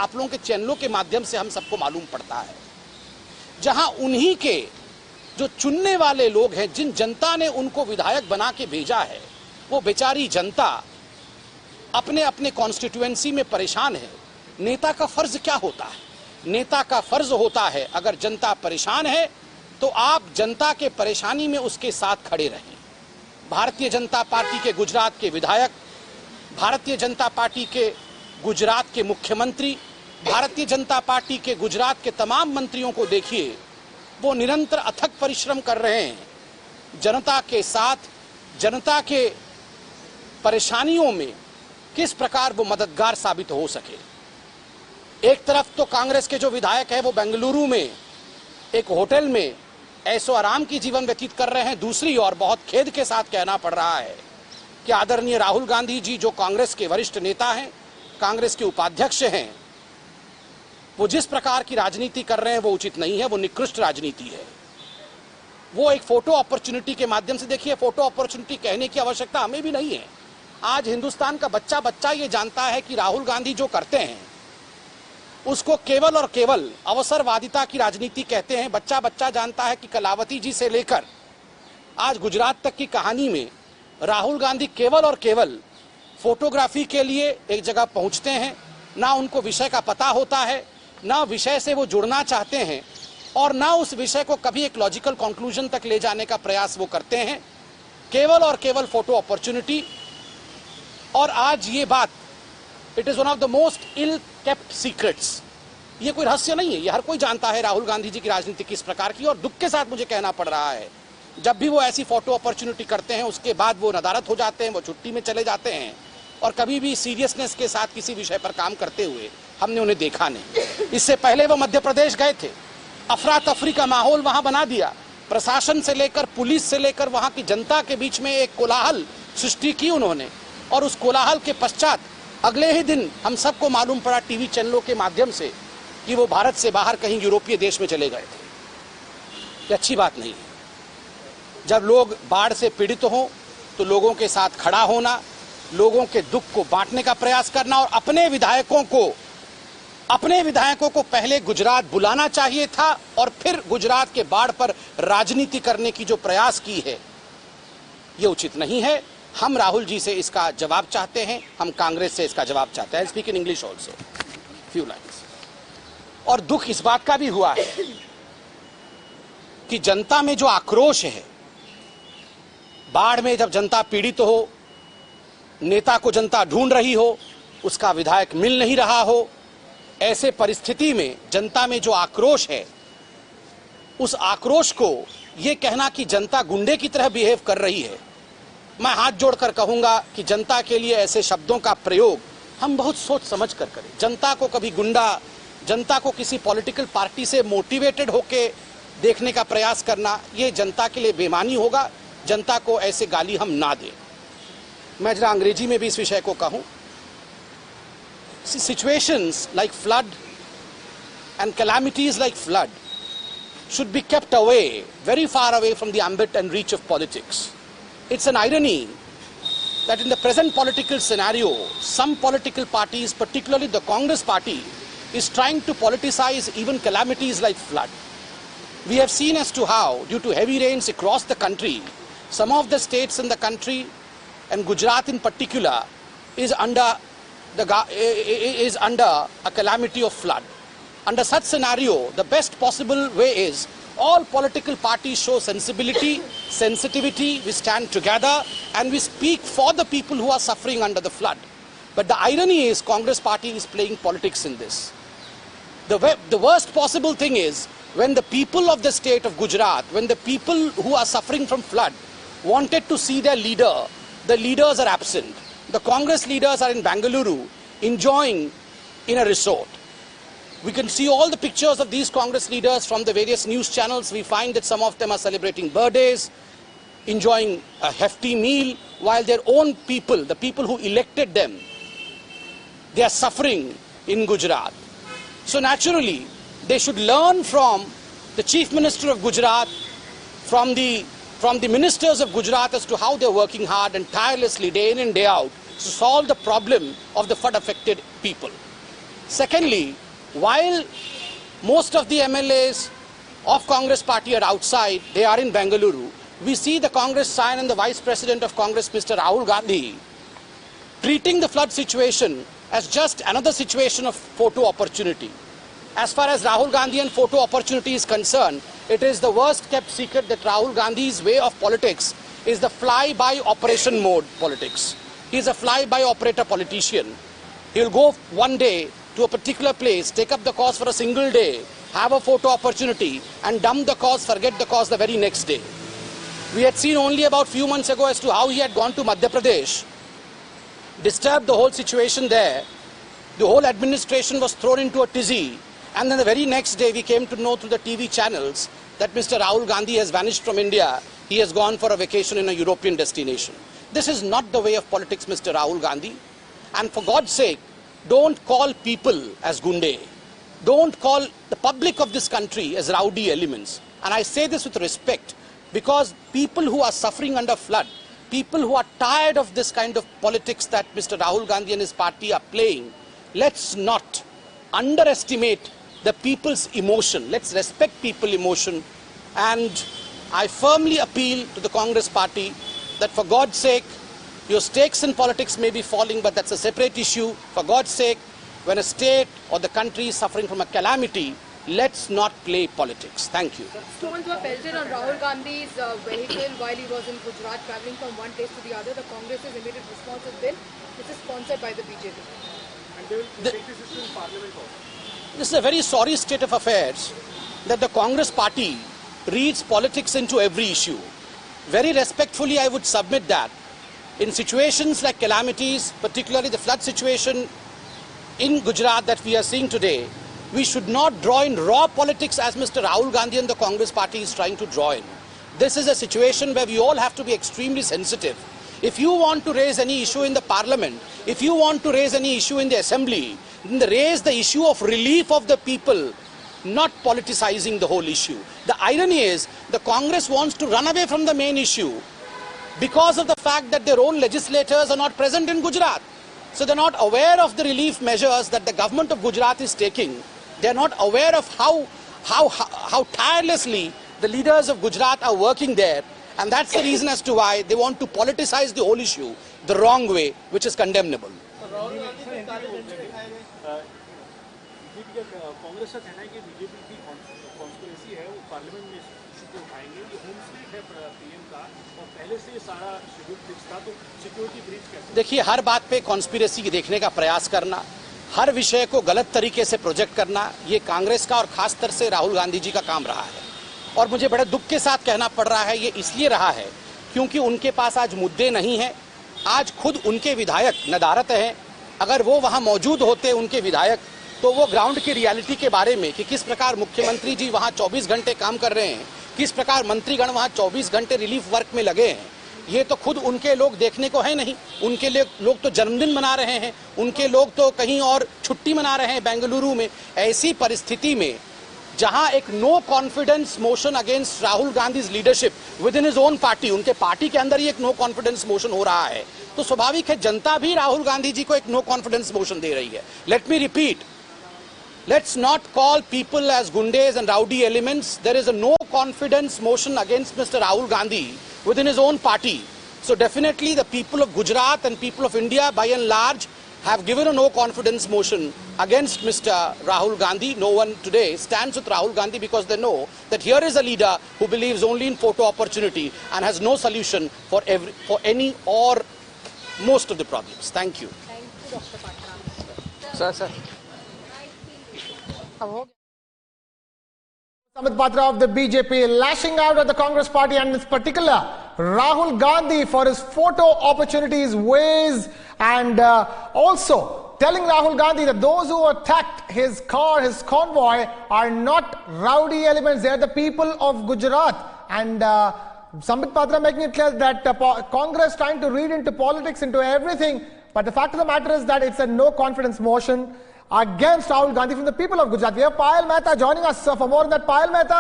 आप लोगों के चैनलों के माध्यम से हम सबको मालूम पड़ता है, जहां उन्हीं के जो चुनने वाले लोग हैं, जिन जनता ने उनको विधायक बना के भेजा है, वो बेचारी जनता अपने अपने कॉन्स्टिट्यूएंसी में परेशान है। नेता का फर्ज क्या होता है? नेता का फर्ज होता है, अगर जनता परेशान है तो आप जनता के परेशानी में उसके साथ खड़े रहें। भारतीय जनता पार्टी के गुजरात के विधायक, भारतीय जनता पार्टी के गुजरात के मुख्यमंत्री, भारतीय जनता पार्टी के गुजरात के तमाम मंत्रियों को देखिए, वो निरंतर अथक परिश्रम कर रहे हैं जनता के साथ, जनता के परेशानियों में किस प्रकार वो मददगार साबित हो सके। एक तरफ तो कांग्रेस के जो विधायक है वो बेंगलुरु में एक होटल में ऐसो आराम की जीवन व्यतीत कर रहे हैं, दूसरी ओर बहुत खेद के साथ कहना पड़ रहा है कि आदरणीय राहुल गांधी जी, जो कांग्रेस के वरिष्ठ नेता हैं, कांग्रेस के उपाध्यक्ष हैं, वो जिस प्रकार की राजनीति कर रहे हैं वो उचित नहीं है, वो निकृष्ट राजनीति है। वो एक फोटो अपॉर्चुनिटी के माध्यम से, देखिए फोटो अपॉर्चुनिटी कहने की आवश्यकता हमें भी नहीं है। आज हिंदुस्तान का बच्चा बच्चा ये जानता है कि राहुल गांधी जो करते हैं उसको केवल और केवल अवसरवादिता की राजनीति कहते हैं। बच्चा बच्चा जानता है कि कलावती जी से लेकर आज गुजरात तक की कहानी में राहुल गांधी केवल और केवल फोटोग्राफी के लिए एक जगह पहुंचते हैं, ना उनको विषय का पता होता है, ना विषय से वो जुड़ना चाहते हैं, और ना उस विषय को कभी एक लॉजिकल कंक्लूजन तक ले जाने का प्रयास वो करते हैं, केवल और केवल फोटो अपॉर्चुनिटी। और आज ये बात, it is one of the most ill kept secrets, ये कोई रहस्य नहीं है, ये हर कोई जानता है राहुल गांधी जी की राजनीति किस प्रकार की। और दुख के साथ मुझे कहना पड़ रहा है, जब भी वो ऐसी फोटो अपॉर्चुनिटी करते हैं उसके बाद वो नदारत हो जाते हैं, वो छुट्टी में चले जाते हैं, और कभी भी सीरियसनेस के साथ किसी विषय पर काम करते हुए हमने उन्हें देखा नहीं। इससे पहले वो मध्य प्रदेश गए थे, अफरा तफरी का माहौल वहां बना दिया, प्रशासन से लेकर पुलिस से लेकर वहां की जनता के बीच में एक कोलाहल सृष्टि की उन्होंने, और उस कोलाहल के पश्चात अगले ही दिन हम सबको मालूम पड़ा टीवी चैनलों के माध्यम से कि वो भारत से बाहर कहीं यूरोपीय देश में चले गए थे। ये अच्छी बात नहीं है। जब लोग बाढ़ से पीड़ित हों तो लोगों के साथ खड़ा होना, लोगों के दुख को बांटने का प्रयास करना, और अपने विधायकों को पहले गुजरात बुलाना चाहिए था और फिर गुजरात के बाढ़ पर राजनीति करने की जो प्रयास की है, ये उचित नहीं है। हम राहुल जी से इसका जवाब चाहते हैं, हम कांग्रेस से इसका जवाब चाहते हैं। Speak in English also few lines. और दुख इस बात का भी हुआ है कि जनता में जो आक्रोश है, बाढ़ में जब जनता पीड़ित हो, नेता को जनता ढूंढ रही हो, उसका विधायक मिल नहीं रहा हो, ऐसे परिस्थिति में जनता में जो आक्रोश है, उस आक्रोश को ये कहना कि जनता गुंडे की तरह बिहेव कर रही है, मैं हाथ जोड़कर कहूंगा कि जनता के लिए ऐसे शब्दों का प्रयोग हम बहुत सोच समझ कर करें। जनता को कभी गुंडा, जनता को किसी पॉलिटिकल पार्टी से मोटिवेटेड होके देखने का प्रयास करना, ये जनता के लिए बेईमानी होगा। जनता को ऐसे गाली हम ना दें। मैं जरा अंग्रेजी में भी इस विषय को कहूं, situations like flood and calamities like flood should be kept away, very far away from the ambit and reach of politics. It's an irony that in the present political scenario, some political parties, particularly the Congress party, is trying to politicize even calamities like flood. We have seen as to how, due to heavy rains across the country, some of the states in the country, and Gujarat in particular, is under a calamity of flood. Under such scenario, the best possible way is all political parties show sensibility, sensitivity, we stand together and we speak for the people who are suffering under the flood. But the irony is Congress party is playing politics in this. The worst possible thing is when the people of the state of Gujarat, when the people who are suffering from flood wanted to see their leader, the leaders are absent. The Congress leaders are in Bengaluru enjoying in a resort. We can see all the pictures of these Congress leaders from the various news channels. We find that some of them are celebrating birthdays, enjoying a hefty meal, while their own people, the people who elected them, they are suffering in Gujarat. So naturally, they should learn from the Chief Minister of Gujarat, from the ministers of Gujarat as to how they are working hard and tirelessly day in and day out to solve the problem of the flood affected people. Secondly, while most of the MLAs of Congress party are outside, they are in Bengaluru, we see the Congress sign and the Vice President of Congress, Mr. Rahul Gandhi, treating the flood situation as just another situation of photo opportunity. As far as Rahul Gandhi and photo opportunity is concerned, it is the worst kept secret that Rahul Gandhi's way of politics is the fly-by operation mode politics. He is a fly-by operator politician. He will go one day to a particular place, take up the cause for a single day, have a photo opportunity and dump the cause, forget the cause the very next day. We had seen only about few months ago as to how he had gone to Madhya Pradesh, disturbed the whole situation there. The whole administration was thrown into a tizzy, and then the very next day we came to know through the TV channels that Mr. Rahul Gandhi has vanished from India. He has gone for a vacation in a European destination. This is not the way of politics, Mr. Rahul Gandhi. And for God's sake, don't call people as gunde. Don't call the public of this country as rowdy elements. And I say this with respect, because people who are suffering under flood, people who are tired of this kind of politics that Mr. Rahul Gandhi and his party are playing, let's not underestimate the people's emotion. Let's respect people's emotion. And I firmly appeal to the Congress party that for God's sake, your stakes in politics may be falling, but that's a separate issue. For God's sake, when a state or the country is suffering from a calamity, let's not play politics. Thank you. Stones were pelted on Rahul Gandhi's vehicle while he was in Gujarat, travelling from one place to the other. The Congress's immediate response has been, this is sponsored by the BJP. And they will take this issue in Parliament also. This is a very sorry state of affairs that the Congress party reads politics into every issue. Very respectfully, I would submit that in situations like calamities, particularly the flood situation in Gujarat that we are seeing today, we should not draw in raw politics as Mr. Rahul Gandhi and the Congress party is trying to draw in. This is a situation where we all have to be extremely sensitive. If you want to raise any issue in the parliament, if you want to raise any issue in the assembly, then raise the issue of relief of the people, not politicizing the whole issue. The irony is the Congress wants to run away from the main issue because of the fact that their own legislators are not present in Gujarat. So they're not aware of the relief measures that the government of Gujarat is taking. They're not aware of how tirelessly the leaders of Gujarat are working there. And that's the reason as to why they want to politicize the whole issue the wrong way, which is condemnable. Congress का कहना है कि BJP की conspiracy है, वो parliament में issue को उठाएंगे। ये होम स्टेट है पीएम का और पहले से सारा शेड्यूल फिक्स था, तो सिक्योरिटी ब्रीच कैसे? देखिए, हर बात पे कॉन्स्पिरेसी देखने का प्रयास करना, हर विषय को गलत तरीके से प्रोजेक्ट करना, ये कांग्रेस का और खासकर से राहुल गांधी जी का काम रहा है। और मुझे बड़े दुख के साथ कहना पड़ रहा है, ये इसलिए रहा है क्योंकि उनके पास आज मुद्दे नहीं हैं। आज खुद उनके विधायक नदारत हैं। अगर वो वहाँ मौजूद होते उनके विधायक, तो वो ग्राउंड की रियलिटी के बारे में कि किस प्रकार मुख्यमंत्री जी वहाँ 24 घंटे काम कर रहे हैं, किस प्रकार मंत्रीगण वहाँ 24 घंटे रिलीफ वर्क में लगे हैं, ये तो खुद उनके लोग देखने को है नहीं। उनके लोग तो जन्मदिन मना रहे हैं, उनके लोग तो कहीं और छुट्टी मना रहे हैं बेंगलुरु में। ऐसी परिस्थिति में जहां एक no confidence motion against Rahul Gandhi leadership within his own party, उनके पार्टी के अंदर ही एक नो कॉन्फिडेंस मोशन हो रहा है, तो स्वाभाविक है जनता भी राहुल गांधी जी को एक नो कॉन्फिडेंस मोशन दे रही है। Let me repeat, let's not call people as gundes and rowdy elements. There is a no confidence motion against Mr. Rahul Gandhi within his own party. So definitely the people of Gujarat and people of India by and large have given a no confidence motion against Mr. Rahul Gandhi. No one today stands with Rahul Gandhi because they know that here is a leader who believes only in photo opportunity and has no solution for any or most of the problems. Thank you. Thank you, Dr. Patra. Sir. Sambit Patra of the BJP lashing out at the Congress party and in particular Rahul Gandhi for his photo opportunities, ways, and also telling Rahul Gandhi that those who attacked his car, his convoy, are not rowdy elements. They are the people of Gujarat. And Sambit Patra making it clear that Congress trying to read into politics, into everything. But the fact of the matter is that it's a no confidence motion against Rahul Gandhi from the people of Gujarat. We have Payal Mehta joining us for more on that. Payal Mehta,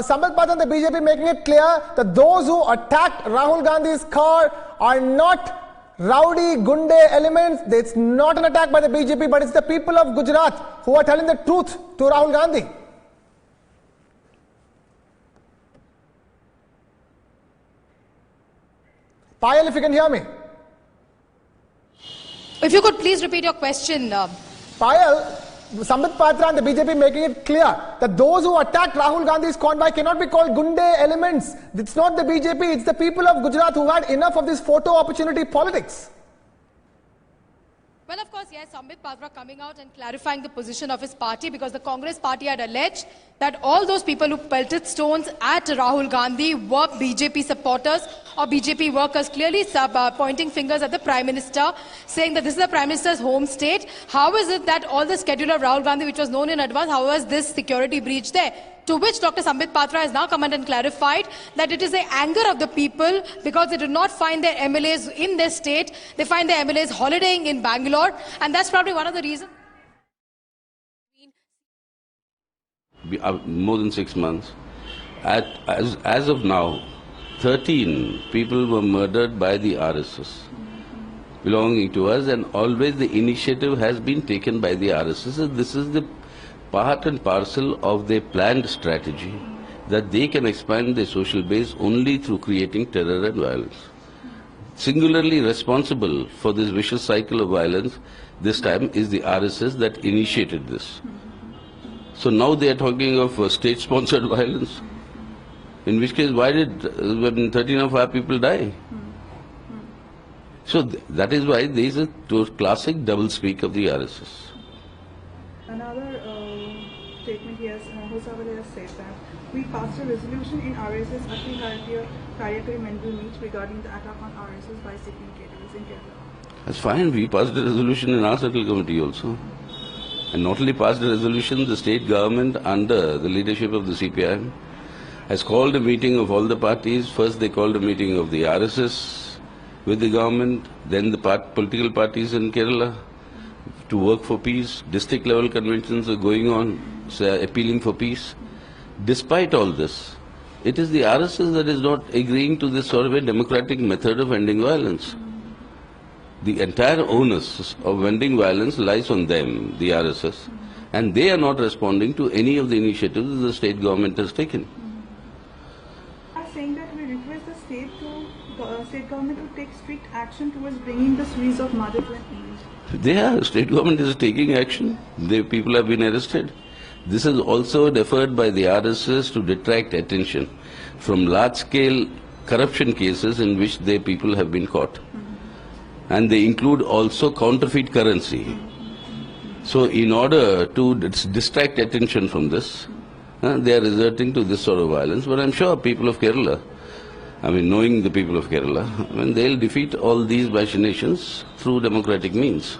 Sambit Patra and the BJP making it clear that those who attacked Rahul Gandhi's car are not rowdy, gunde elements. It's not an attack by the BJP, but it's the people of Gujarat who are telling the truth to Rahul Gandhi. Payal, if you can hear me. If you could please repeat your question. Payal, Sambit Patra and the BJP making it clear that those who attacked Rahul Gandhi's convoy cannot be called gunde elements. It's not the BJP, it's the people of Gujarat who had enough of this photo opportunity politics. Well, of course, yes, Sambit Patra coming out and clarifying the position of his party, because the Congress party had alleged that all those people who pelted stones at Rahul Gandhi were BJP supporters or BJP workers, clearly pointing fingers at the Prime Minister, saying that this is the Prime Minister's home state. How is it that all the schedule of Rahul Gandhi, which was known in advance, how was this security breach there? To which Dr. Sambit Patra has now come out and clarified that it is the anger of the people because they do not find their MLAs in their state. They find their MLAs holidaying in Bangalore, and that's probably one of the reasons. More than 6 months. As of now, 13 people were murdered by the RSS belonging to us, and always the initiative has been taken by the RSS. And this is the part and parcel of their planned strategy that they can expand their social base only through creating terror and violence. Singularly responsible for this vicious cycle of violence this time is the RSS that initiated this. So now they are talking of state-sponsored violence. In which case, why did 13 of our people die? So that is why there is a classic double-speak of the RSS. Another statement here, Hosawale has said that we passed a resolution in RSS Akhil Bharatiya Karyakari Mandal meet regarding the attack on RSS by Sikh cadres in Kerala. That's fine. We passed a resolution in our Central Committee also. And not only passed a resolution, the state government under the leadership of the CPIM has called a meeting of all the parties. First they called a meeting of the RSS with the government, then the political parties in Kerala to work for peace. District level conventions are going on, appealing for peace. Despite all this, it is the RSS that is not agreeing to this sort of a democratic method of ending violence. The entire onus of ending violence lies on them, the RSS, and they are not responding to any of the initiatives that the state government has taken. Are saying that we request the state government to take strict action towards bringing the Swiss of mother to an end. State government is taking action. People have been arrested. This is also deferred by the RSS to detract attention from large-scale corruption cases in which their people have been caught. And they include also counterfeit currency. So in order to distract attention from this, they are resorting to this sort of violence. But I'm sure people of Kerala, knowing the people of Kerala, they'll defeat all these machinations through democratic means.